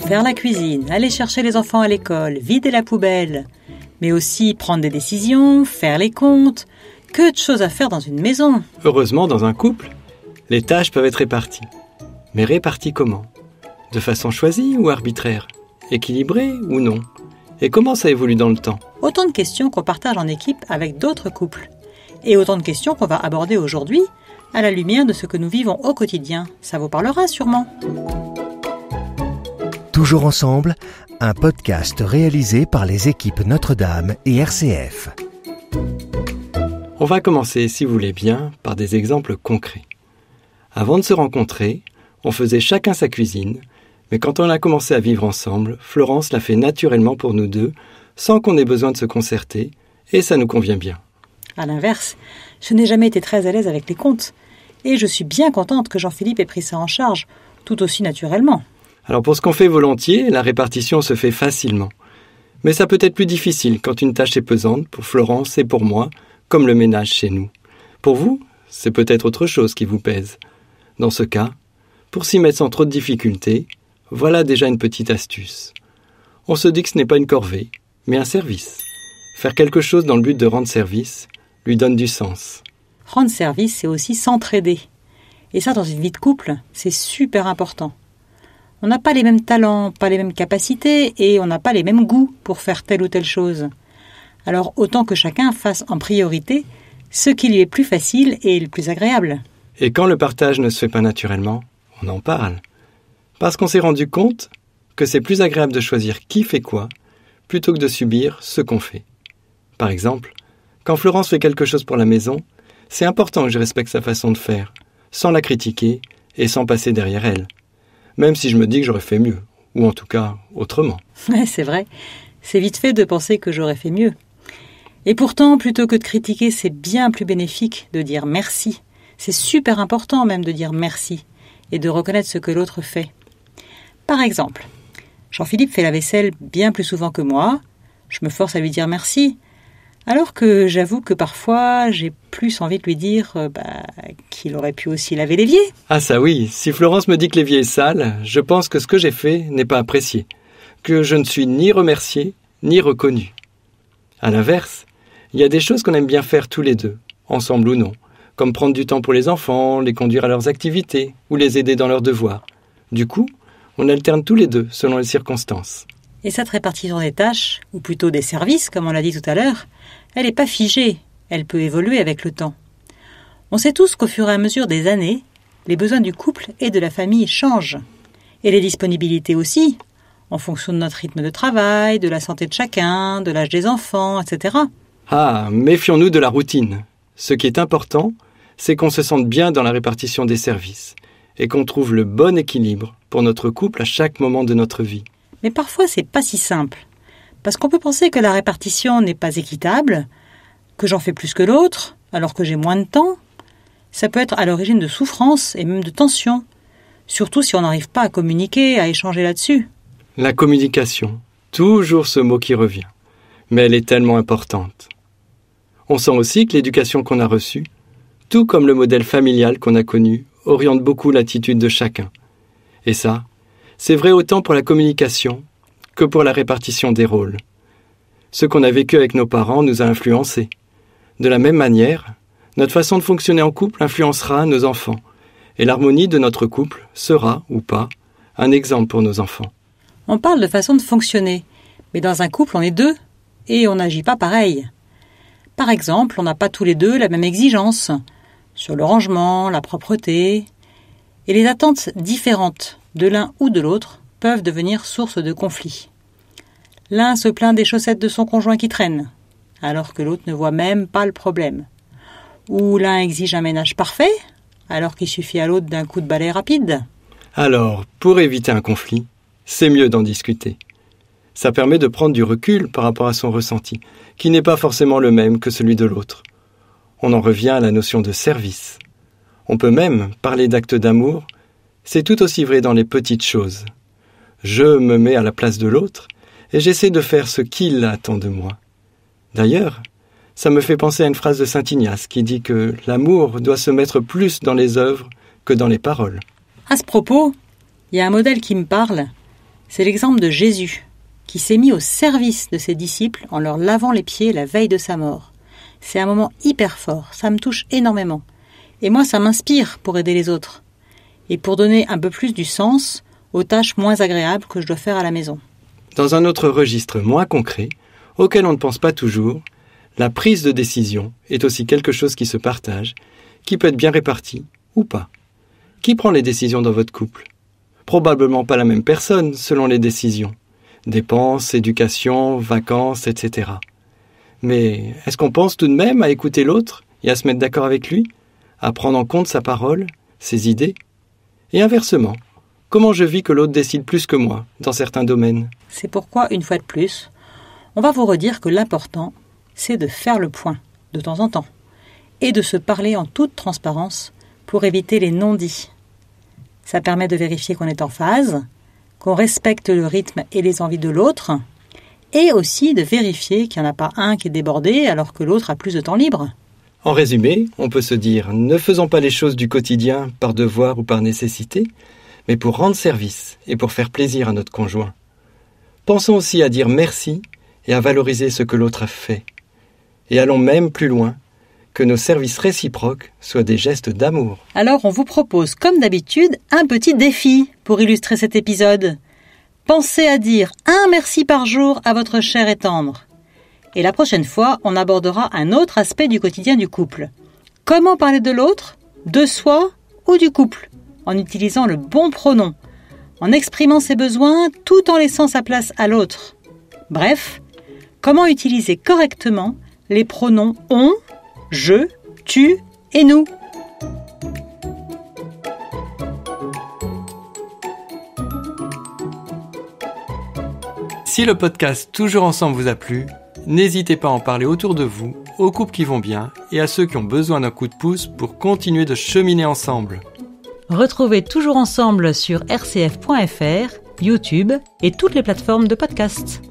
faire la cuisine, aller chercher les enfants à l'école, vider la poubelle, mais aussi prendre des décisions, faire les comptes. Que de choses à faire dans une maison. Heureusement, dans un couple, les tâches peuvent être réparties. Mais réparties comment ? De façon choisie ou arbitraire ? Équilibrée ou non ? Et comment ça évolue dans le temps ? Autant de questions qu'on partage en équipe avec d'autres couples. Et autant de questions qu'on va aborder aujourd'hui à la lumière de ce que nous vivons au quotidien. Ça vous parlera sûrement. Toujours ensemble, un podcast réalisé par les équipes Notre-Dame et RCF. On va commencer, si vous voulez bien, par des exemples concrets. Avant de se rencontrer, on faisait chacun sa cuisine, mais quand on a commencé à vivre ensemble, Florence l'a fait naturellement pour nous deux, sans qu'on ait besoin de se concerter, et ça nous convient bien. À l'inverse, je n'ai jamais été très à l'aise avec les comptes, et je suis bien contente que Jean-Philippe ait pris ça en charge, tout aussi naturellement. Alors pour ce qu'on fait volontiers, la répartition se fait facilement. Mais ça peut être plus difficile quand une tâche est pesante pour Florence et pour moi, comme le ménage chez nous. Pour vous, c'est peut-être autre chose qui vous pèse. Dans ce cas, pour s'y mettre sans trop de difficultés, voilà déjà une petite astuce. On se dit que ce n'est pas une corvée, mais un service. Faire quelque chose dans le but de rendre service lui donne du sens. Rendre service, c'est aussi s'entraider. Et ça, dans une vie de couple, c'est super important. On n'a pas les mêmes talents, pas les mêmes capacités, et on n'a pas les mêmes goûts pour faire telle ou telle chose. Alors autant que chacun fasse en priorité ce qui lui est plus facile et le plus agréable. Et quand le partage ne se fait pas naturellement, on en parle. Parce qu'on s'est rendu compte que c'est plus agréable de choisir qui fait quoi, plutôt que de subir ce qu'on fait. Par exemple, quand Florence fait quelque chose pour la maison, c'est important que je respecte sa façon de faire, sans la critiquer et sans passer derrière elle. Même si je me dis que j'aurais fait mieux, ou en tout cas autrement. Ouais, c'est vrai, c'est vite fait de penser que j'aurais fait mieux. Et pourtant, plutôt que de critiquer, c'est bien plus bénéfique de dire merci. C'est super important même de dire merci et de reconnaître ce que l'autre fait. Par exemple, Jean-Philippe fait la vaisselle bien plus souvent que moi. Je me force à lui dire merci. Alors que j'avoue que parfois, j'ai plus envie de lui dire qu'il aurait pu aussi laver l'évier. Ah ça oui, si Florence me dit que l'évier est sale, je pense que ce que j'ai fait n'est pas apprécié. Que je ne suis ni remercié, ni reconnu. À l'inverse, il y a des choses qu'on aime bien faire tous les deux, ensemble ou non, comme prendre du temps pour les enfants, les conduire à leurs activités ou les aider dans leurs devoirs. Du coup, on alterne tous les deux selon les circonstances. Et cette répartition des tâches, ou plutôt des services, comme on l'a dit tout à l'heure, elle n'est pas figée, elle peut évoluer avec le temps. On sait tous qu'au fur et à mesure des années, les besoins du couple et de la famille changent. Et les disponibilités aussi, en fonction de notre rythme de travail, de la santé de chacun, de l'âge des enfants, etc. Ah, méfions-nous de la routine. Ce qui est important, c'est qu'on se sente bien dans la répartition des services et qu'on trouve le bon équilibre pour notre couple à chaque moment de notre vie. Mais parfois, c'est pas si simple. Parce qu'on peut penser que la répartition n'est pas équitable, que j'en fais plus que l'autre, alors que j'ai moins de temps. Ça peut être à l'origine de souffrances et même de tensions, surtout si on n'arrive pas à communiquer, à échanger là-dessus. La communication, toujours ce mot qui revient, mais elle est tellement importante. On sent aussi que l'éducation qu'on a reçue, tout comme le modèle familial qu'on a connu, oriente beaucoup l'attitude de chacun. Et ça, c'est vrai autant pour la communication que pour la répartition des rôles. Ce qu'on a vécu avec nos parents nous a influencés. De la même manière, notre façon de fonctionner en couple influencera nos enfants, et l'harmonie de notre couple sera, ou pas, un exemple pour nos enfants. On parle de façon de fonctionner, mais dans un couple on est deux, et on n'agit pas pareil. Par exemple, on n'a pas tous les deux la même exigence sur le rangement, la propreté, et les attentes différentes de l'un ou de l'autre peuvent devenir source de conflits. L'un se plaint des chaussettes de son conjoint qui traînent, alors que l'autre ne voit même pas le problème. Ou l'un exige un ménage parfait, alors qu'il suffit à l'autre d'un coup de balai rapide. Alors, pour éviter un conflit, c'est mieux d'en discuter. Ça permet de prendre du recul par rapport à son ressenti, qui n'est pas forcément le même que celui de l'autre. On en revient à la notion de service. On peut même parler d'actes d'amour. C'est tout aussi vrai dans les petites choses. Je me mets à la place de l'autre et j'essaie de faire ce qu'il attend de moi. D'ailleurs, ça me fait penser à une phrase de saint Ignace qui dit que l'amour doit se mettre plus dans les œuvres que dans les paroles. À ce propos, il y a un modèle qui me parle, C'est l'exemple de Jésus, qui s'est mis au service de ses disciples en leur lavant les pieds la veille de sa mort. C'est un moment hyper fort, ça me touche énormément. Et moi, ça m'inspire pour aider les autres. Et pour donner un peu plus du sens aux tâches moins agréables que je dois faire à la maison. Dans un autre registre moins concret, auquel on ne pense pas toujours, la prise de décision est aussi quelque chose qui se partage, qui peut être bien réparti ou pas. Qui prend les décisions dans votre couple ? Probablement pas la même personne selon les décisions. Dépenses, éducation, vacances, etc. Mais est-ce qu'on pense tout de même à écouter l'autre et à se mettre d'accord avec lui ? À prendre en compte sa parole, ses idées ? Et inversement, comment je vis que l'autre décide plus que moi dans certains domaines ? C'est pourquoi, une fois de plus, on va vous redire que l'important, c'est de faire le point, de temps en temps, et de se parler en toute transparence pour éviter les non-dits. Ça permet de vérifier qu'on est en phase, qu'on respecte le rythme et les envies de l'autre, et aussi de vérifier qu'il n'y en a pas un qui est débordé alors que l'autre a plus de temps libre. En résumé, on peut se dire, ne faisons pas les choses du quotidien par devoir ou par nécessité, mais pour rendre service et pour faire plaisir à notre conjoint. Pensons aussi à dire merci et à valoriser ce que l'autre a fait. Et allons même plus loin, que nos services réciproques soient des gestes d'amour. Alors on vous propose, comme d'habitude, un petit défi pour illustrer cet épisode. Pensez à dire un merci par jour à votre cher et tendre. Et la prochaine fois, on abordera un autre aspect du quotidien du couple. Comment parler de l'autre, de soi ou du couple, en utilisant le bon pronom, en exprimant ses besoins tout en laissant sa place à l'autre. Bref, comment utiliser correctement les pronoms on, je, tu et nous. Si le podcast Toujours Ensemble vous a plu, n'hésitez pas à en parler autour de vous, aux couples qui vont bien et à ceux qui ont besoin d'un coup de pouce pour continuer de cheminer ensemble. Retrouvez Toujours Ensemble sur rcf.fr, YouTube et toutes les plateformes de podcasts.